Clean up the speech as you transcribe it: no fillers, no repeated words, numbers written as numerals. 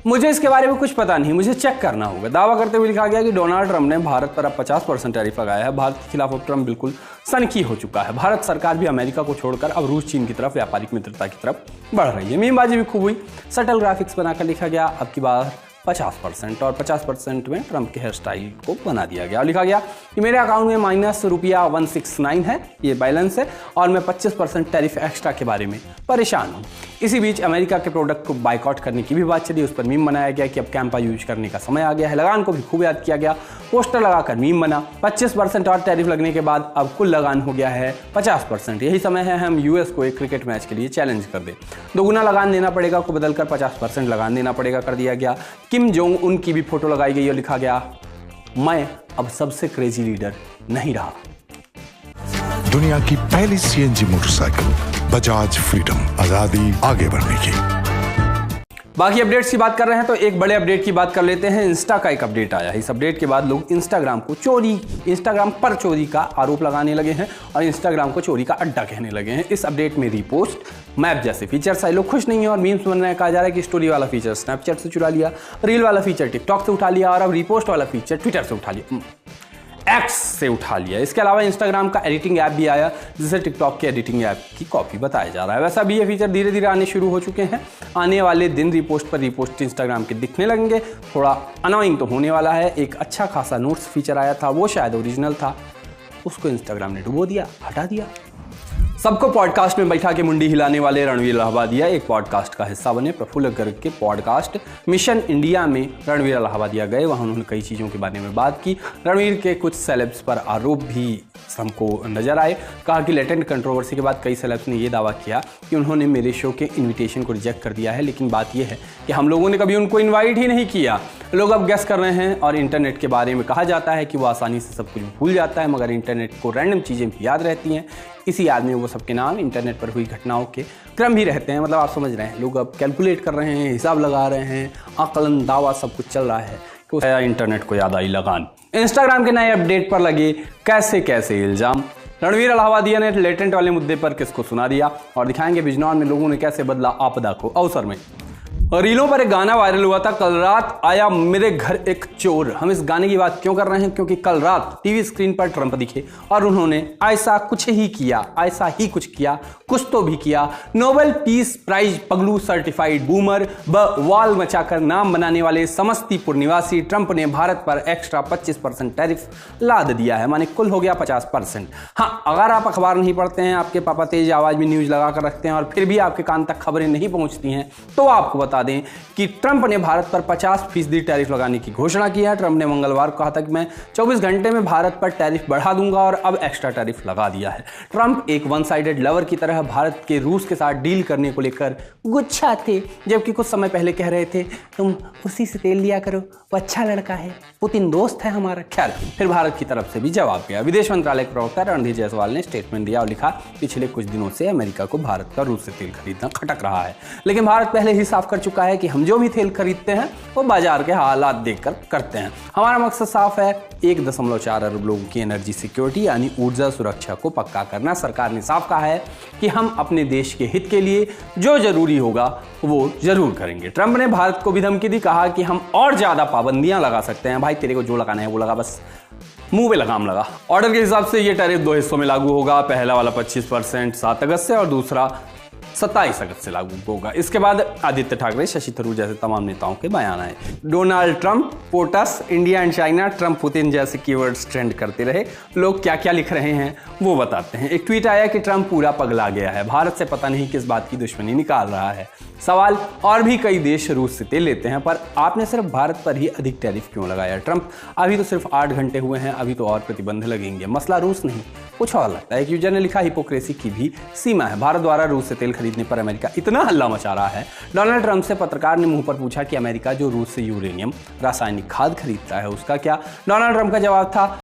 मुझे इसके बारे में कुछ पता नहीं, मुझे चेक करना होगा। दावा करते हुए लिखा गया कि डोनाल्ड ट्रंप ने भारत पर अब 50% टैरिफ लगाया है। भारत के खिलाफ अब ट्रंप बिल्कुल सनकी हो चुका है। भारत सरकार भी अमेरिका को छोड़कर अब रूस चीन की तरफ व्यापारिक मित्रता की तरफ बढ़ रही है। मीमबाजी भी खूब हुई, सटल ग्राफिक्स बनाकर लिखा गया अब की बार 50% और 50% में ट्रंप के हेयर स्टाइल को बना दिया गया और लिखा गया कि मेरे अकाउंट में माइनस ₹169 है, ये बैलेंस है और मैं 25% टैरिफ एक्स्ट्रा के बारे में परेशान हूँ। इसी बीच अमेरिका के प्रोडक्ट को बाइकआउट करने की भी बात चली, उस पर मीम बनाया गया कि अब कैंपा यूज करने का समय आ गया है। लगान को भी खूब याद किया गया, पोस्टर लगाकर मीम बना। 25% और टैरिफ लगने के बाद अब कुल लगान हो गया है 50%। यही समय है हम यूएस को एक क्रिकेट मैच के लिए चैलेंज कर दें। दोगुना लगान देना पड़ेगा को बदलकर 50% लगान देना पड़ेगा कर दिया गया। किम जोंग उन की भी फोटो लगाई गई और लिखा गया मैं अब सबसे क्रेजी लीडर नहीं रहा। दुनिया की पहली सीएनजी मोटरसाइकिल बजाज फ्रीडम, आजादी आगे बढ़ने की। बाकी अपडेट्स की बात कर रहे हैं तो एक बड़े अपडेट की बात कर लेते हैं। इंस्टा का एक अपडेट आया है। इस अपडेट के बाद लोग इंस्टाग्राम पर चोरी का आरोप लगाने लगे हैं और इंस्टाग्राम को चोरी का अड्डा कहने लगे हैं। इस अपडेट में रीपोस्ट, मैप जैसे फीचर्स आए, लोग खुश नहीं है और मीम्स बन रहे हैं। कहा जा रहा है कि स्टोरी वाला फीचर स्नैपचैट से चुरा लिया, रील वाला फीचर टिकटॉक से उठा लिया और अब रीपोस्ट वाला फीचर ट्विटर से उठा लिया, एक्स से उठा लिया। इसके अलावा इंस्टाग्राम का एडिटिंग ऐप भी आया जिसे टिकटॉक के एडिटिंग ऐप की कॉपी बताया जा रहा है। वैसा भी ये फीचर धीरे धीरे आने शुरू हो चुके हैं। आने वाले दिन रीपोस्ट पर रीपोस्ट इंस्टाग्राम के दिखने लगेंगे। थोड़ा अनोइंग तो होने वाला है। एक अच्छा खासा नोट्स फीचर आया था, वो शायद ओरिजिनल था, उसको इंस्टाग्राम ने डुबो दिया, हटा दिया। सबको पॉडकास्ट में बैठा के मुंडी हिलाने वाले रणवीर इलाहाबादिया एक पॉडकास्ट का हिस्सा बने। प्रफुल्ल गर्ग के पॉडकास्ट मिशन इंडिया में रणवीर इलाहाबादिया गए, वहाँ उन्होंने कई चीज़ों के बारे में बात की। रणवीर के कुछ सेलेब्स पर आरोप भी हमको नजर आए। कहा कि लेटेंट कंट्रोवर्सी के बाद कई सेलेब्स ने यह दावा किया कि उन्होंने मेरे शो के इन्विटेशन को रिजेक्ट कर दिया है, लेकिन बात यह है कि हम लोगों ने कभी उनको इन्वाइट ही नहीं किया। लोग अब गेस कर रहे हैं और इंटरनेट के बारे में कहा जाता है कि वो आसानी से सब कुछ भूल जाता है, मगर इंटरनेट को रैंडम चीज़ें भी याद रहती हैं। इसी याद में वो सबके नाम इंटरनेट पर हुई घटनाओं के क्रम भी रहते हैं। मतलब आप समझ रहे हैं, लोग अब कैलकुलेट कर रहे हैं, हिसाब लगा रहे हैं, आकलन दावा सब कुछ चल रहा है कि इंटरनेट को याद आई लगान। इंस्टाग्राम के नए अपडेट पर लगे कैसे कैसे इल्जाम। रणवीर इलाहाबादिया ने लेटेंट वाले मुद्दे पर किसको सुना दिया और दिखाएंगे बिजनौर में लोगों ने कैसे बदला आपदा को अवसर में। रीलों पर एक गाना वायरल हुआ था, कल रात आया मेरे घर एक चोर। हम इस गाने की बात क्यों कर रहे हैं? क्योंकि कल रात टीवी स्क्रीन पर ट्रंप दिखे और उन्होंने ऐसा कुछ ही किया, ऐसा ही कुछ किया, कुछ तो भी किया। नोबेल पीस प्राइज पगलू सर्टिफाइड बूमर बवाल मचाकर नाम बनाने वाले समस्तीपुर निवासी ट्रंप ने भारत पर एक्स्ट्रा 25% टैरिफ लाद दिया है, माने कुल हो गया 50%। हाँ, अगर आप अखबार नहीं पढ़ते हैं, आपके पापा तेज आवाज में न्यूज लगा कर रखते हैं और फिर भी आपके कान तक खबरें नहीं पहुंचती हैं, तो आपको बता दें कि ट्रंप ने भारत पर 50% टैरिफ लगाने की घोषणा की है। ट्रंप ने मंगलवार को कहा था कि मैं 24 घंटे में भारत पर टैरिफ बढ़ा दूंगा और अब एक्स्ट्रा टैरिफ लगा दिया है। ट्रंप एक वन साइडेड लवर की तरह भारत के रूस के साथ डील करने को लेकर गुच्छा थे, जबकि कुछ समय पहले कह रहे थे तुम उसी से तेल लिया करो, वो अच्छा लड़का है, पुतिन दोस्त है हमारा। खैर, फिर भारत की तरफ से भी जवाब गया। विदेश मंत्रालय के प्रवक्ता रणधीर जायसवाल ने स्टेटमेंट दिया और लिखा पिछले कुछ दिनों से अमेरिका को भारत का रूस से तेल खरीदना खटक रहा है, लेकिन भारत पहले ही साफ कर चुका है कि हम जो भी तेल खरीदते हैं वो बाजार के हालात देखकर करते हैं। हमारा मकसद साफ है, 1.4 अरब लोगों की एनर्जी सिक्योरिटी यानी ऊर्जा सुरक्षा को पक्का करना। सरकार ने साफ कहा है कि हम अपने देश के हित के लिए जो जरूरी होगा वो जरूर करेंगे। ट्रंप ने भारत को भी धमकी दी, कहा कि हम और ज्यादा पाबंदियां लगा सकते हैं। भाई तेरे को जो लगाना है वो लगा, बस मुंह पे लगाम लगा। ऑर्डर के हिसाब से ये टैरिफ 2 हिस्सों में लागू होगा। पहला वाला 25% 7 अगस्त से और दूसरा 27 अगस्त से लागू होगा। इसके बाद आदित्य ठाकरे, शशि थरूर जैसे तमाम नेताओं के बयान आए। Donald Trump, POTUS, India and China, Trump Putin जैसे कीवर्ड्स ट्रेंड करते रहे। लोग क्या क्या लिख रहे हैं वो बताते हैं। एक ट्वीट आया कि ट्रंप पूरा पगला गया है, भारत से पता नहीं किस बात की दुश्मनी निकाल रहा है। सवाल, और भी कई देश रूस से तेल लेते हैं, पर आपने सिर्फ भारत पर ही अधिक टैरिफ क्यों लगाया? ट्रंप, अभी तो सिर्फ 8 घंटे हुए हैं, अभी तो और प्रतिबंध लगेंगे। मसला रूस नहीं, कुछ और लगता है। एक यूजर ने लिखा हिपोक्रेसी की भी सीमा है, भारत द्वारा रूस से तेल खरीदने पर अमेरिका इतना हल्ला मचा रहा है। डोनाल्ड ट्रंप से पत्रकार ने मुंह पर पूछा कि अमेरिका जो रूस से यूरेनियम, रासायनिक खाद खरीदता है उसका क्या? डोनाल्ड ट्रंप का जवाब था